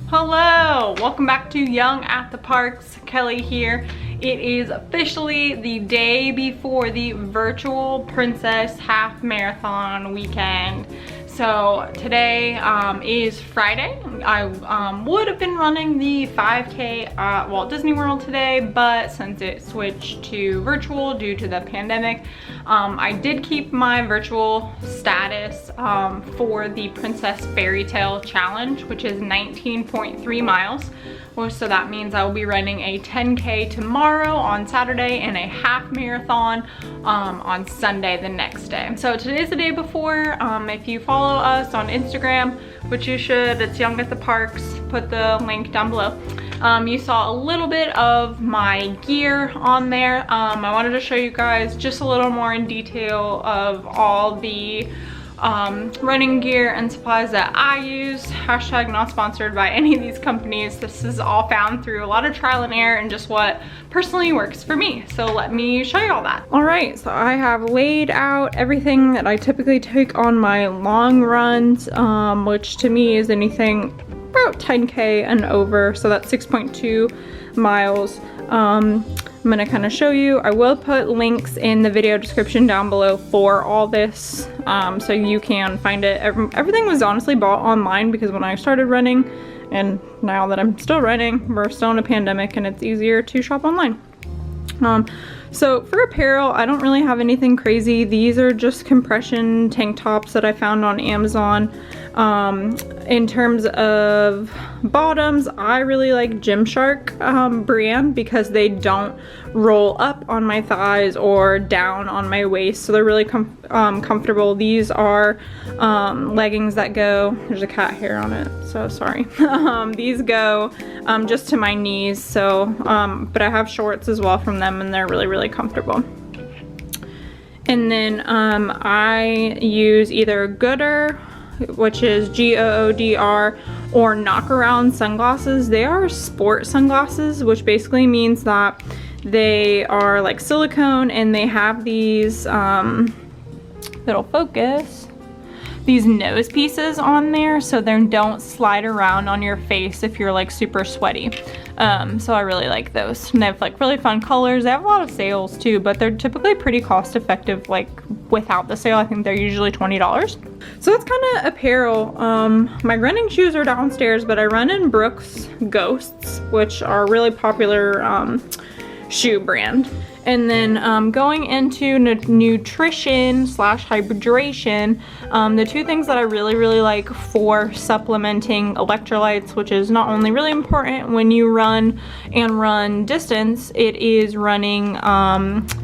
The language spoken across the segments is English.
Hello, welcome back to Young at the Parks. Kelly here. It is officially the day before the virtual Princess Half Marathon weekend. So today is Friday. I would have been running the 5K at Walt Disney World today, but since it switched to virtual due to the pandemic, I did keep my virtual status for the Princess Fairy Tale Challenge, which is 19.3 miles. So that means I will be running a 10K tomorrow on Saturday and a half marathon on Sunday the next day. So today's the day before. If you follow us on Instagram, which you should, it's Young at the Parks, put the link down below. You saw a little bit of my gear on there. I wanted to show you guys just a little more in detail of all the running gear and supplies that I use. Hashtag not sponsored by any of these companies. This is all found through a lot of trial and error and just what personally works for me. So let me show you all that. All right, so I have laid out everything that I typically take on my long runs, which to me is anything about 10K and over. So that's 6.2 miles. I'm gonna kind of show you. I will put links in the video description down below for all this, so you can find it. Everything was honestly bought online because when I started running, and now that I'm still running, we're still in a pandemic and it's easier to shop online. So for apparel, I don't really have anything crazy. These are just compression tank tops that I found on Amazon. In terms of bottoms, I really like Gymshark brand because they don't roll up on my thighs or down on my waist, so they're really comfortable. These are leggings that go, there's a cat hair on it, so sorry. These go just to my knees, so but I have shorts as well from them and they're really comfortable. And then I use either Goodr, which is Goodr, or Knockaround sunglasses. They are sport sunglasses, which basically means that they are like silicone and they have these, it'll focus, these nose pieces on there so they don't slide around on your face if you're like super sweaty. So I really like those. And they have like really fun colors. They have a lot of sales too, but they're typically pretty cost effective. Like without the sale, I think they're usually $20. So that's kind of apparel. My running shoes are downstairs, but I run in Brooks Ghosts, which are a really popular shoe brand. And then going into nutrition / hydration, the two things that I really like for supplementing electrolytes, which is not only really important when you run distance, it is running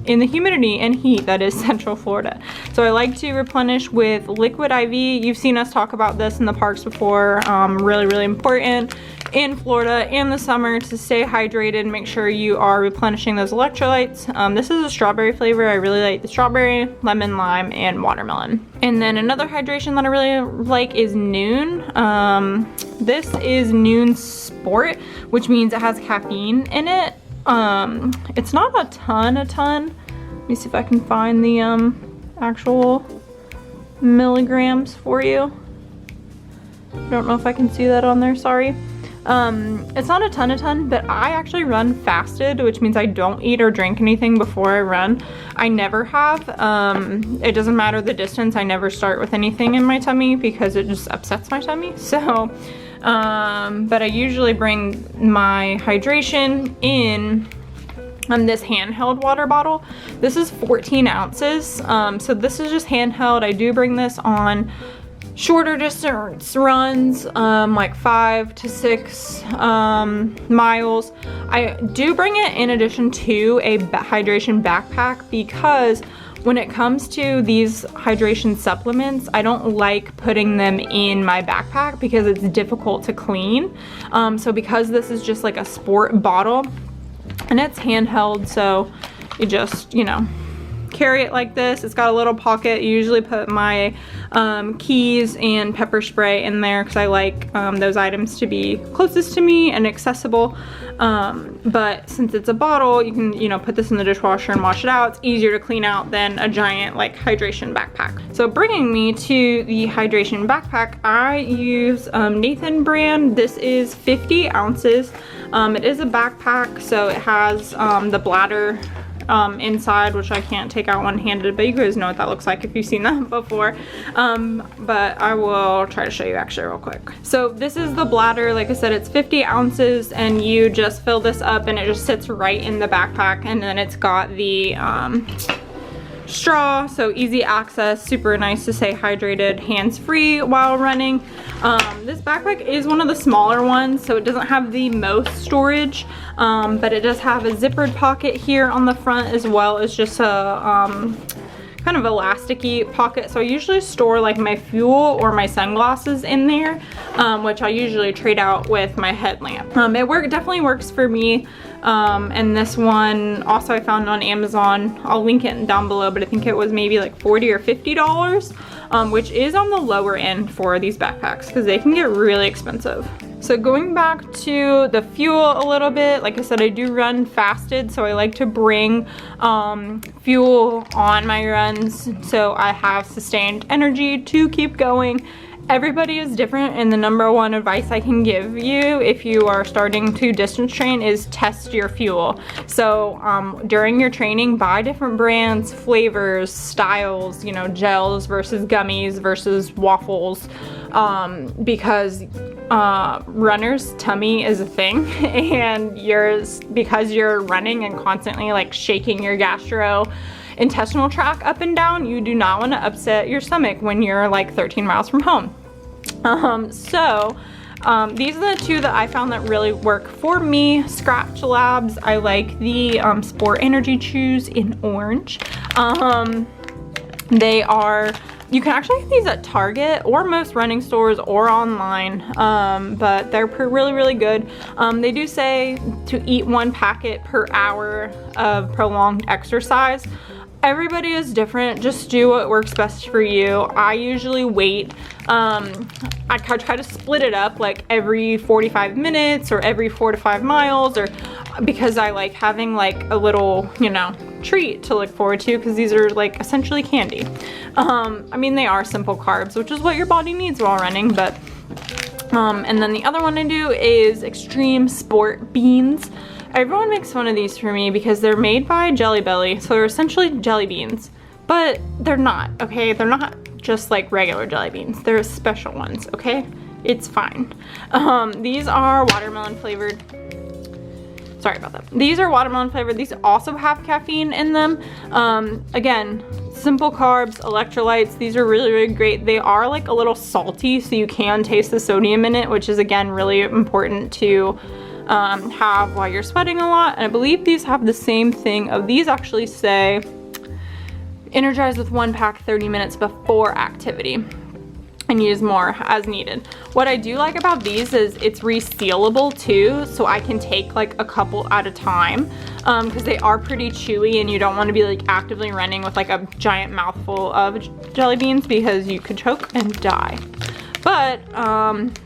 in the humidity and heat that is Central Florida. So I like to replenish with liquid IV. You've seen us talk about this in the parks before. Really important in Florida in the summer to stay hydrated. Make sure you are replenishing those electrolytes. This is a strawberry flavor. I really like the strawberry, lemon, lime, and watermelon. And then another hydration that I really like is Nuun. This is Nuun Sport, which means it has caffeine in it. It's not a ton. Let me see if I can find the actual milligrams for you. I don't know if I can see that on there, sorry. It's not a ton, but I actually run fasted, which means I don't eat or drink anything before I run. I never have. It doesn't matter the distance. I never start with anything in my tummy because it just upsets my tummy. So, but I usually bring my hydration in this handheld water bottle. This is 14 ounces. So this is just handheld. I do bring this on shorter distance runs, like 5 to 6 miles. I do bring it in addition to a hydration backpack because when it comes to these hydration supplements, I don't like putting them in my backpack because it's difficult to clean. So because this is just like a sport bottle and it's handheld, so you just, you know, carry it like this. It's got a little pocket. I usually put my keys and pepper spray in there because I like those items to be closest to me and accessible. But since it's a bottle, you can, you know, put this in the dishwasher and wash it out. It's easier to clean out than a giant like hydration backpack. So bringing me to the hydration backpack, I use Nathan brand. This is 50 ounces. It is a backpack, so it has the bladder inside, which I can't take out one-handed, but you guys know what that looks like if you've seen that before. But I will try to show you actually real quick. So this is the bladder. Like I said, it's 50 ounces, and you just fill this up and it just sits right in the backpack, and then it's got the straw, so easy access, super nice to stay hydrated, hands-free while running. This backpack is one of the smaller ones, so it doesn't have the most storage, but it does have a zippered pocket here on the front, as well as just a kind of elasticy pocket. So I usually store like my fuel or my sunglasses in there, which I usually trade out with my headlamp. It definitely works for me. And this one also I found on Amazon. I'll link it down below, but I think it was maybe like $40 or $50, which is on the lower end for these backpacks because they can get really expensive. So going back to the fuel a little bit, like I said, I do run fasted, so I like to bring fuel on my runs so I have sustained energy to keep going. Everybody is different, and the number one advice I can give you if you are starting to distance train is test your fuel. So during your training, buy different brands, flavors, styles, you know, gels versus gummies versus waffles, because runner's tummy is a thing, and because you're running and constantly like shaking your gastrointestinal tract up and down, you do not want to upset your stomach when you're like 13 miles from home. These are the two that I found that really work for me. Scratch Labs, I like the Sport Energy Chews in orange. You can actually get these at Target or most running stores or online, but they're really, really good. They do say to eat 1 packet per hour of prolonged exercise. Everybody is different. Just do what works best for you. I usually wait. I try to split it up like every 45 minutes or every 4 to 5 miles, or because I like having like a little, you know, treat to look forward to, because these are like essentially candy. I mean, they are simple carbs, which is what your body needs while running, but and then the other one I do is Extreme Sport Beans. Everyone makes fun of these for me because they're made by Jelly Belly, so they're essentially jelly beans, but they're not, okay? They're not just like regular jelly beans. They're special ones, okay? It's fine. These are watermelon flavored. Sorry about that. These are watermelon flavored. These also have caffeine in them. Again, simple carbs, electrolytes. These are really, really great. They are like a little salty, so you can taste the sodium in it, which is again really important to have while you're sweating a lot. And I believe these have the same thing. These actually say energize with 1 pack 30 minutes before activity and use more as needed. What I do like about these is it's resealable too, so I can take like a couple at a time, because they are pretty chewy and you don't want to be like actively running with like a giant mouthful of jelly beans because you could choke and die. But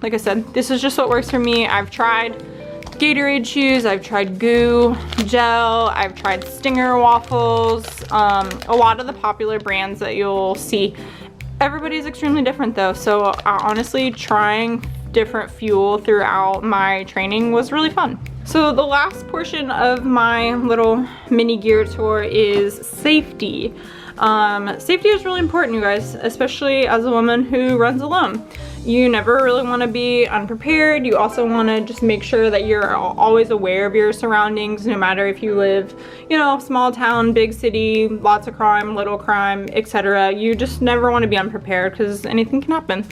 like I said, this is just what works for me. I've tried Gatorade chews, I've tried Goo gel, I've tried Stinger waffles, a lot of the popular brands that you'll see. Everybody's extremely different though, so honestly trying different fuel throughout my training was really fun. So the last portion of my little mini gear tour is safety. Safety is really important, you guys, especially as a woman who runs alone. You never really want to be unprepared. You also want to just make sure that you're always aware of your surroundings, no matter if you live, you know, small town, big city, lots of crime, little crime, etc. You just never want to be unprepared because anything can happen.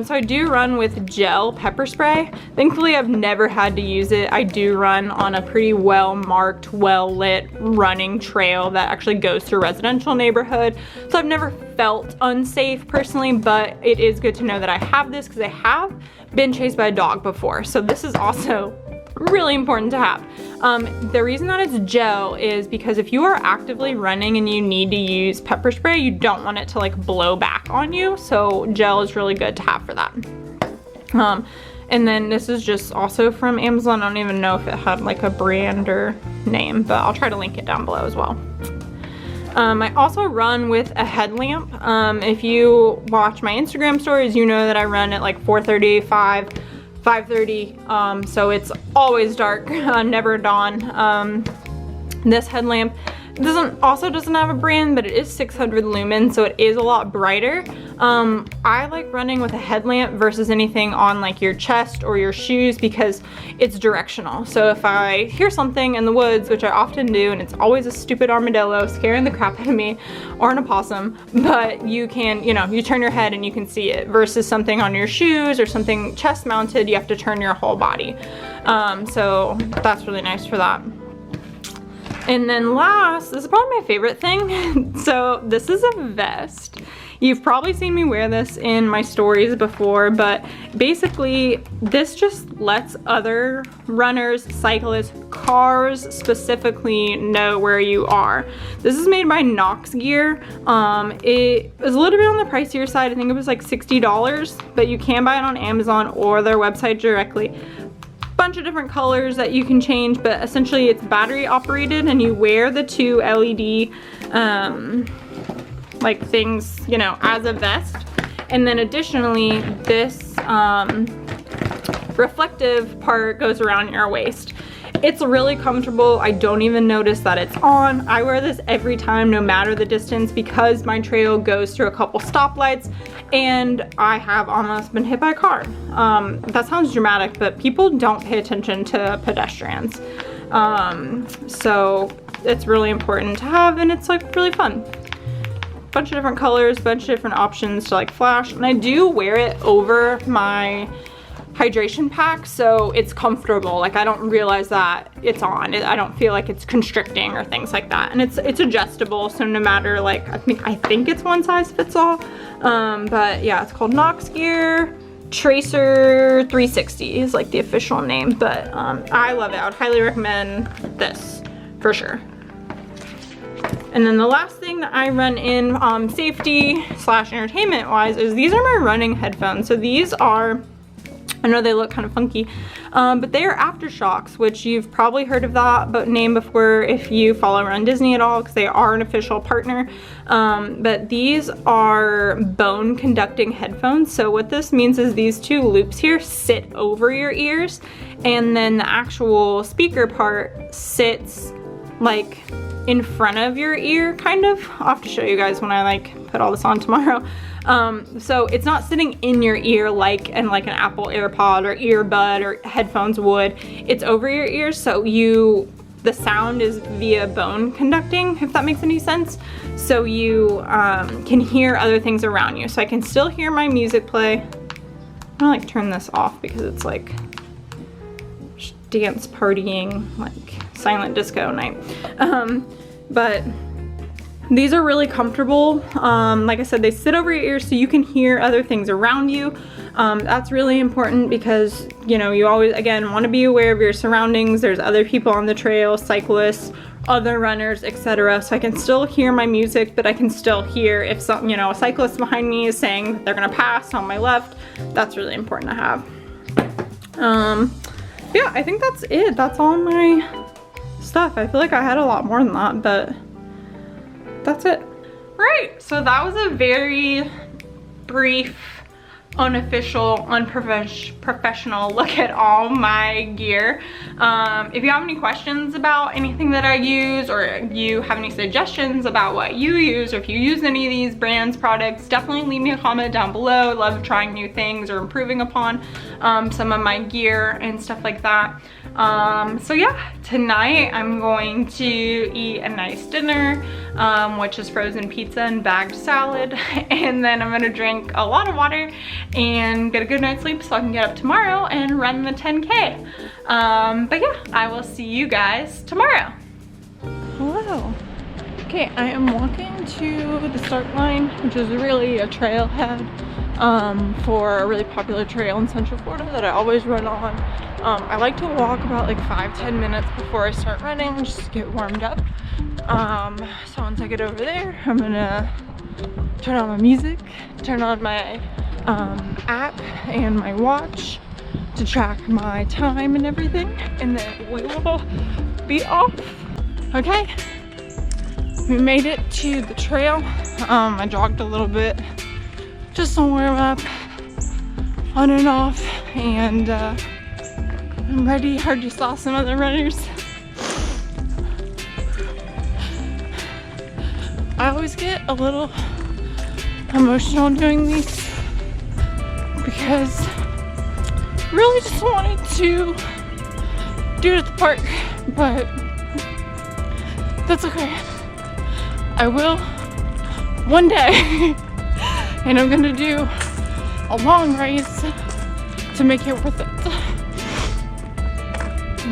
So I do run with gel pepper spray. Thankfully, I've never had to use it. I do run on a pretty well-marked, well-lit running trail that actually goes through a residential neighborhood. So I've never felt unsafe personally, but it is good to know that I have this because I have been chased by a dog before. So this is also Really important to have. The reason that it's gel is because if you are actively running and you need to use pepper spray, you don't want it to like blow back on you. So gel is really good to have for that. And then this is just also from Amazon. I don't even know if it had like a brand or name, but I'll try to link it down below as well. I also run with a headlamp. If you watch my Instagram stories, you know that I run at like 4:30, 5:30, so it's always dark, never dawn. This headlamp doesn't have a brand, but it is 600 lumens, so it is a lot brighter. I like running with a headlamp versus anything on like your chest or your shoes because it's directional. So if I hear something in the woods, which I often do, and it's always a stupid armadillo scaring the crap out of me, or an opossum, but you can, you know, you turn your head and you can see it, versus something on your shoes or something chest mounted, you have to turn your whole body. So that's really nice for that. And then last, this is probably my favorite thing. So this is a vest. You've probably seen me wear this in my stories before, but basically this just lets other runners, cyclists, cars specifically know where you are. This is made by Noxgear. It was a little bit on the pricier side. I think it was like $60, but you can buy it on Amazon or their website directly. Bunch of different colors that you can change, but essentially it's battery operated and you wear the two LED like things, you know, as a vest. And then additionally, this reflective part goes around your waist. It's really comfortable. I don't even notice that it's on. I wear this every time, no matter the distance, because my trail goes through a couple stoplights and I have almost been hit by a car. That sounds dramatic, but people don't pay attention to pedestrians. So it's really important to have, and it's like really fun. Bunch of different colors, bunch of different options to like flash, and I do wear it over my hydration pack, so it's comfortable. Like I don't realize that it's on. I don't feel like it's constricting or things like that. And it's adjustable, so no matter, like I think it's one size fits all. But yeah, it's called Noxgear Tracer 360 is like the official name, but I love it. I would highly recommend this for sure. And then the last thing that I run in safety / entertainment wise is these are my running headphones. So these are, I know they look kind of funky, but they are AfterShockz, which you've probably heard of that name before if you follow RunDisney at all, because they are an official partner. But these are bone conducting headphones. So what this means is these two loops here sit over your ears, and then the actual speaker part sits like in front of your ear, kind of. I'll have to show you guys when I like put all this on tomorrow. So it's not sitting in your ear like an Apple AirPod or earbud or headphones would. It's over your ears, so the sound is via bone conducting, if that makes any sense. So you can hear other things around you. So I can still hear my music play. I'm gonna like turn this off because it's like dance partying, like silent disco night. But these are really comfortable. Like I said, they sit over your ears so you can hear other things around you. That's really important because, you know, you always, again, want to be aware of your surroundings. There's other people on the trail, cyclists, other runners, etc. So I can still hear my music, but I can still hear if some, you know, a cyclist behind me is saying that they're gonna pass on my left. That's really important to have. Yeah, I think that's it. That's all my stuff. I feel like I had a lot more than that, but that's it. Right, so that was a very brief, unofficial, unprofessional look at all my gear. If you have any questions about anything that I use, or you have any suggestions about what you use, or if you use any of these brands products, definitely leave me a comment down below. I love trying new things or improving upon some of my gear and stuff like that. So yeah, tonight I'm going to eat a nice dinner, which is frozen pizza and bagged salad, and then I'm gonna drink a lot of water and get a good night's sleep so I can get up tomorrow and run the 10K. But yeah, I will see you guys tomorrow. Hello. Okay, I am walking to the start line, which is really a trailhead, for a really popular trail in Central Florida that I always run on. I like to walk about like 5-10 minutes before I start running just to get warmed up. So once I get over there, I'm gonna turn on my music, turn on my app and my watch to track my time and everything, and then we will be off. Okay, we made it to the trail. I jogged a little bit just to warm up, on and off, and I'm ready. I heard you saw some other runners. I always get a little emotional doing these because I really just wanted to do it at the park, but that's okay. I will one day, and I'm gonna do a long race to make it worth it.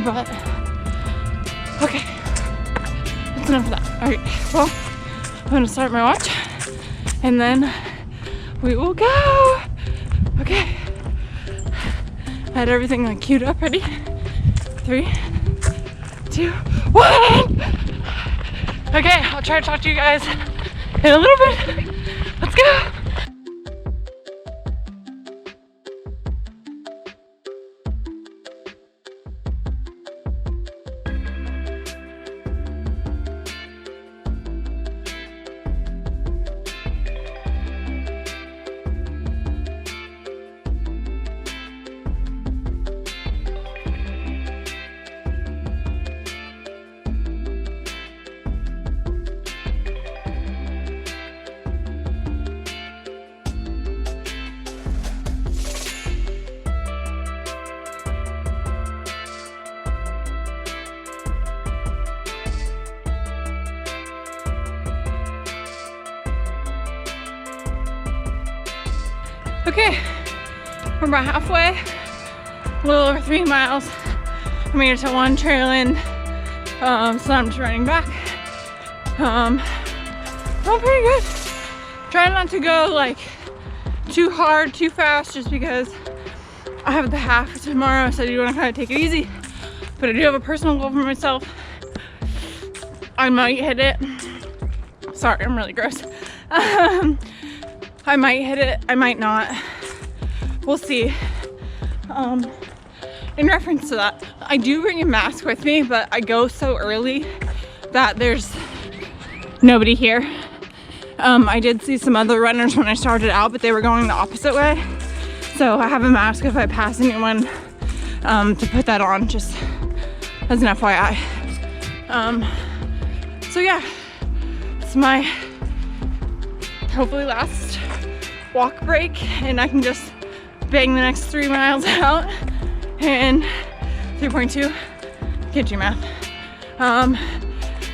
But okay, that's enough of that. All right, well, I'm gonna start my watch and then we will go. Okay, I had everything like queued up, ready? 3, 2, 1. Okay, I'll try to talk to you guys in a little bit. Let's go. Okay, we're about halfway, a little over 3 miles. I made it to one trail in, so I'm just running back. Going pretty good. Trying not to go like too hard, too fast, just because I have the half tomorrow, so I do want to kind of take it easy. But I do have a personal goal for myself. I might hit it. Sorry, I'm really gross. I might hit it, I might not. We'll see. In reference to that, I do bring a mask with me, but I go so early that there's nobody here. I did see some other runners when I started out, but they were going the opposite way. So I have a mask if I pass anyone, to put that on, just as an FYI. So yeah, it's my hopefully last walk break, and I can just bang the next 3 miles out. And 3.2, can't do math.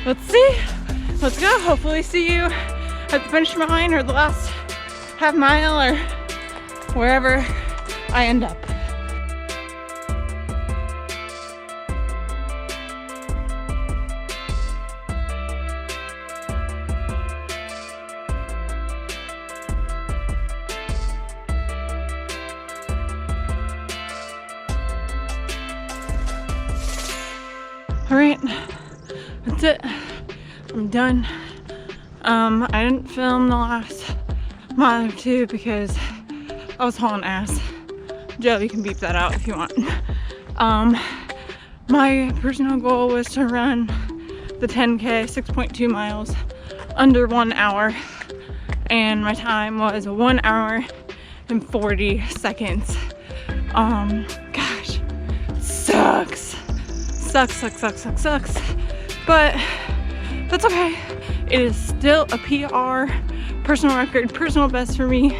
Let's see, let's go. Hopefully see you at the finish line or the last half mile or wherever I end up. All right, that's it. I'm done. I didn't film the last mile or two because I was hauling ass. Joe, you can beep that out if you want. My personal goal was to run the 10K, 6.2 miles, under 1 hour. And my time was 1 hour and 40 seconds. Gosh, sucks. Sucks. But that's okay. It is still a PR, personal record, personal best for me.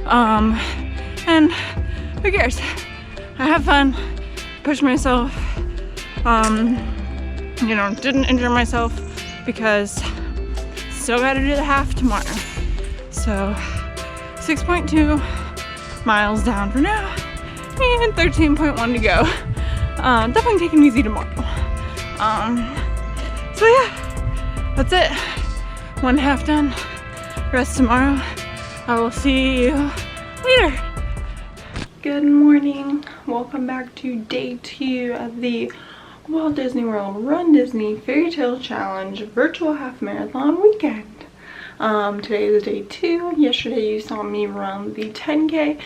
And who cares? I have fun, push myself, you know, didn't injure myself because still gotta do the half tomorrow. So 6.2 miles down for now and 13.1 to go. Definitely taking it easy tomorrow. So yeah, that's it. 1 half done, rest tomorrow. I will see you later. Good morning. Welcome back to day 2 of the Walt Disney World Run Disney Fairy Tale Challenge virtual half marathon weekend. Today is day 2. Yesterday you saw me run the 10K.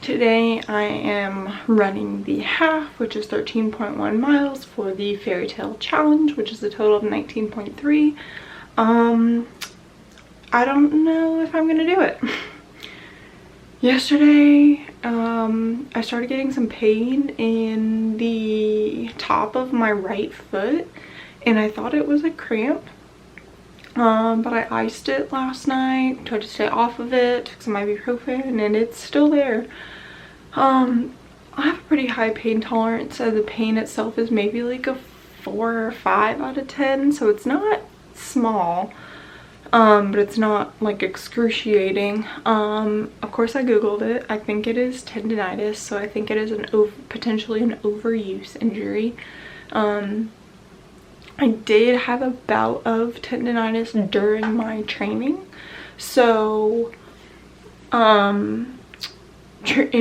Today I am running the half, which is 13.1 miles for the Fairy Tale Challenge, which is a total of 19.3. I don't know if I'm gonna do it. Yesterday, I started getting some pain in the top of my right foot, and I thought it was a cramp. But I iced it last night, tried to stay off of it, took some ibuprofen, and it's still there. I have a pretty high pain tolerance, so the pain itself is maybe like a 4 or 5 out of 10, so it's not small. But it's not like excruciating. Of course I googled it. I think it is tendinitis, so I think it is potentially an overuse injury. I did have a bout of tendinitis during my training, so in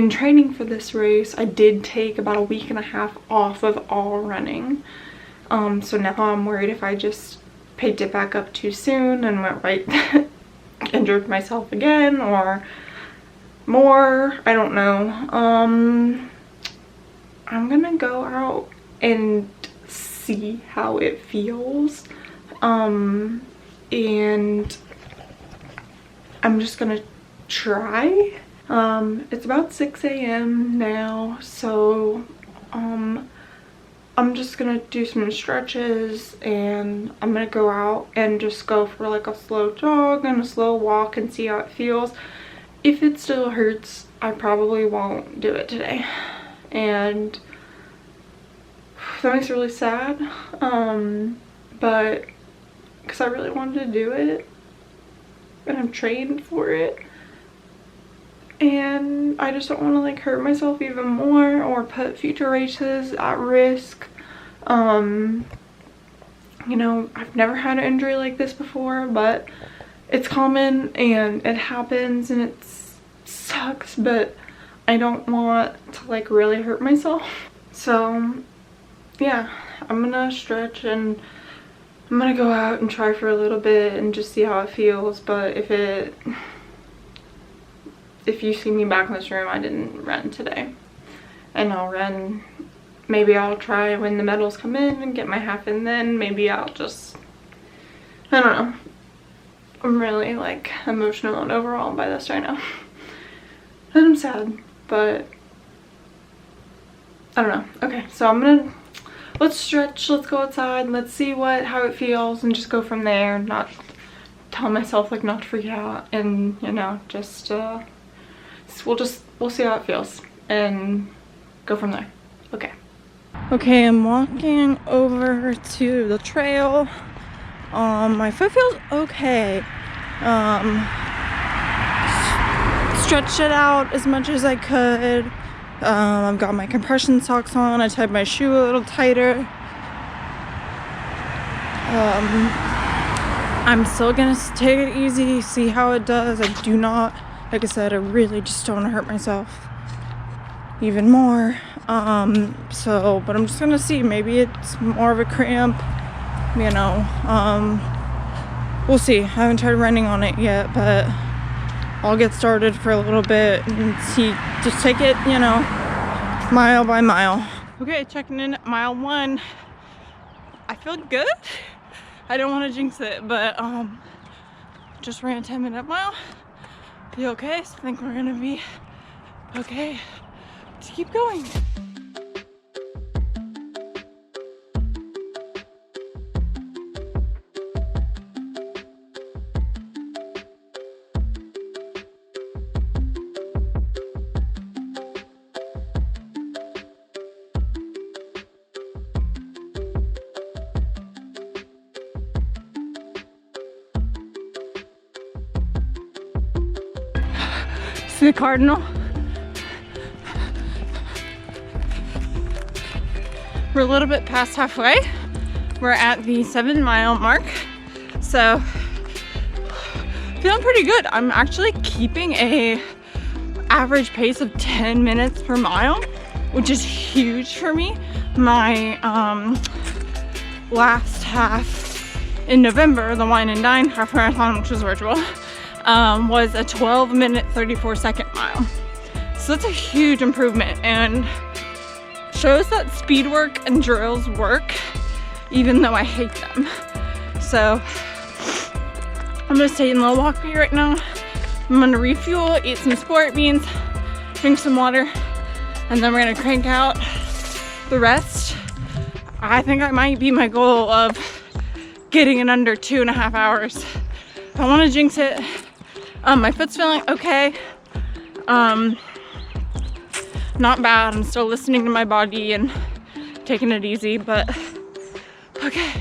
training for this race I did take about a week and a half off of all running. So now I'm worried if I just picked it back up too soon and went right injured myself again or more. I don't know. I'm gonna go out and see how it feels, and I'm just gonna try. It's about 6 a.m. now, so I'm just gonna do some stretches, and I'm gonna go out and just go for like a slow jog and a slow walk and see how it feels. If it still hurts, I probably won't do it today, and that makes me really sad, but because I really wanted to do it and I'm trained for it, and I just don't want to like hurt myself even more or put future races at risk. You know, I've never had an injury like this before, but it's common and it happens and it sucks, but I don't want to like really hurt myself. So yeah, I'm gonna stretch and I'm gonna go out and try for a little bit and just see how it feels. But if you see me back in this room, I didn't run today, and I'll run. Maybe I'll try when the medals come in and get my half in, then maybe I'll just, I don't know. I'm really like emotional and overwhelmed by this right now. And I'm sad, but I don't know. Okay, so let's stretch, let's go outside, let's see how it feels, and just go from there. Not tell myself like not to freak out, and you know, just we'll see how it feels and go from there. Okay, I'm walking over to the trail. My foot feels okay. Stretched it out as much as I could. I've got my compression socks on. I tied my shoe a little tighter. I'm still gonna take it easy, see how it does. I do not, like I said, I really just don't want to hurt myself even more. But I'm just gonna see. Maybe it's more of a cramp, you know. We'll see. I haven't tried running on it yet, but I'll get started for a little bit and see. Just take it, you know, mile by mile. Okay, checking in at mile 1. I feel good. I don't want to jinx it, but just ran a 10-minute mile. Be okay. So I think we're gonna be okay. Let's keep going. See the cardinal? We're a little bit past halfway. We're at the 7-mile mark. So feeling pretty good. I'm actually keeping a average pace of 10 minutes per mile, which is huge for me. My last half in November, the Wine and Dine half marathon, which was virtual, was a 12-minute 34-second mile. So that's a huge improvement and shows that speed work and drills work, even though I hate them. So I'm just taking a little walk for you right now. I'm gonna refuel, eat some sport beans, drink some water, and then we're gonna crank out the rest. I think I might be my goal of getting it under 2.5 hours. I don't want to jinx it. My foot's feeling okay. Not bad. I'm still listening to my body and taking it easy, but okay.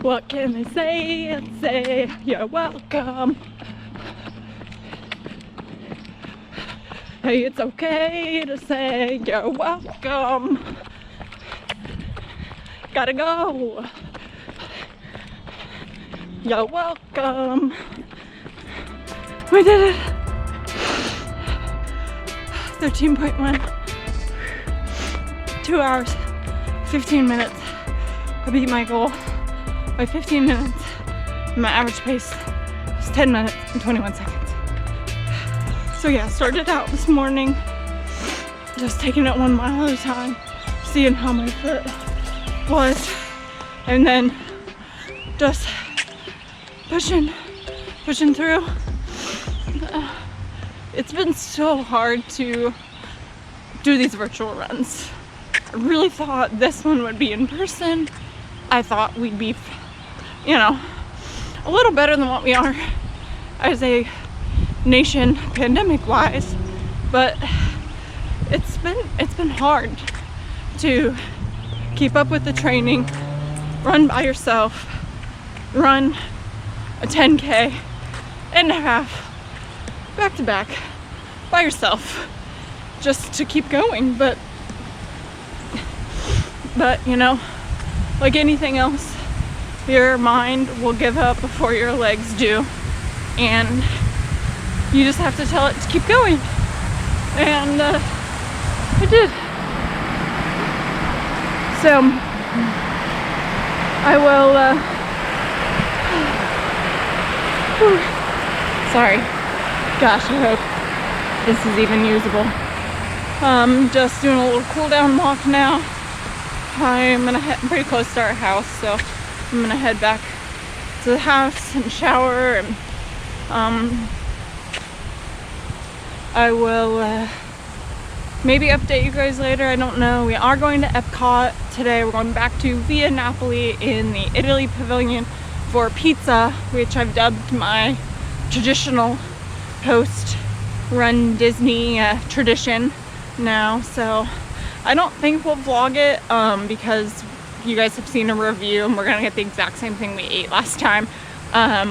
What can I say? Say you're welcome. Hey, it's okay to say you're welcome. Gotta go. You're welcome. We did it. 13.1. 2 hours, 15 minutes. I beat my goal by 15 minutes. My average pace was 10 minutes and 21 seconds. So yeah, started out this morning just taking it 1 mile at a time, seeing how my foot was, and then just pushing through. It's been so hard to do these virtual runs. I really thought this one would be in person. I thought we'd be, you know, a little better than what we are as a nation pandemic wise, but it's been hard to keep up with the training, run by yourself, run a 10K and a half back to back by yourself just to keep going. But you know, like anything else, your mind will give up before your legs do, and you just have to tell it to keep going. And I did. So I will sorry, gosh, I hope this is even usable. Just doing a little cool down walk now. I'm pretty close to our house, so I'm gonna head back to the house and shower, and I will maybe update you guys later. I don't know. We are going to Epcot today. We're going back to Via Napoli in the Italy Pavilion for pizza, which I've dubbed my traditional post RunDisney tradition now. So I don't think we'll vlog it because you guys have seen a review, and we're gonna get the exact same thing we ate last time,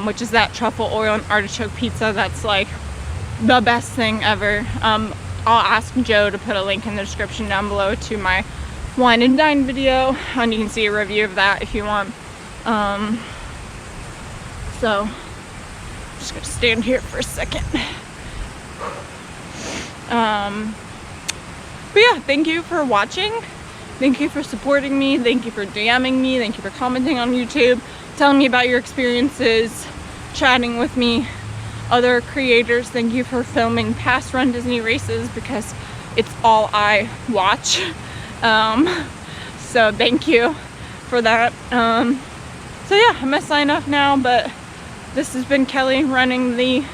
which is that truffle oil and artichoke pizza. That's like the best thing ever. I'll ask Joe to put a link in the description down below to my wine and dine video, and you can see a review of that if you want. So I'm just gonna stand here for a second. But yeah, thank you for watching. Thank you for supporting me. Thank you for DMing me. Thank you for commenting on YouTube, telling me about your experiences, chatting with me, other creators. Thank you for filming past RunDisney races, because it's all I watch. So thank you for that. So yeah, I'm gonna sign off now, but this has been Kelly running the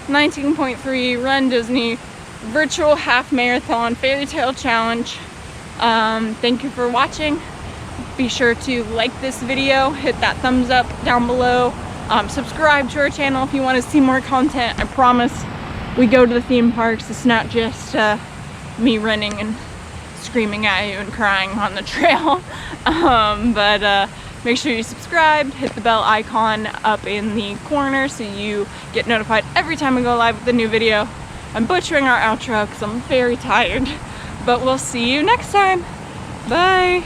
19.3 RunDisney virtual half marathon fairy tale challenge. Thank you for watching. be sure to like this video, hit that thumbs up down below, subscribe to our channel if you want to see more content. I promise we go to the theme parks. It's not just me running and screaming at you and crying on the trail. But make sure you subscribe, hit the bell icon up in the corner so you get notified every time I go live with a new video. I'm butchering our outro because I'm very tired, but we'll see you next time. Bye.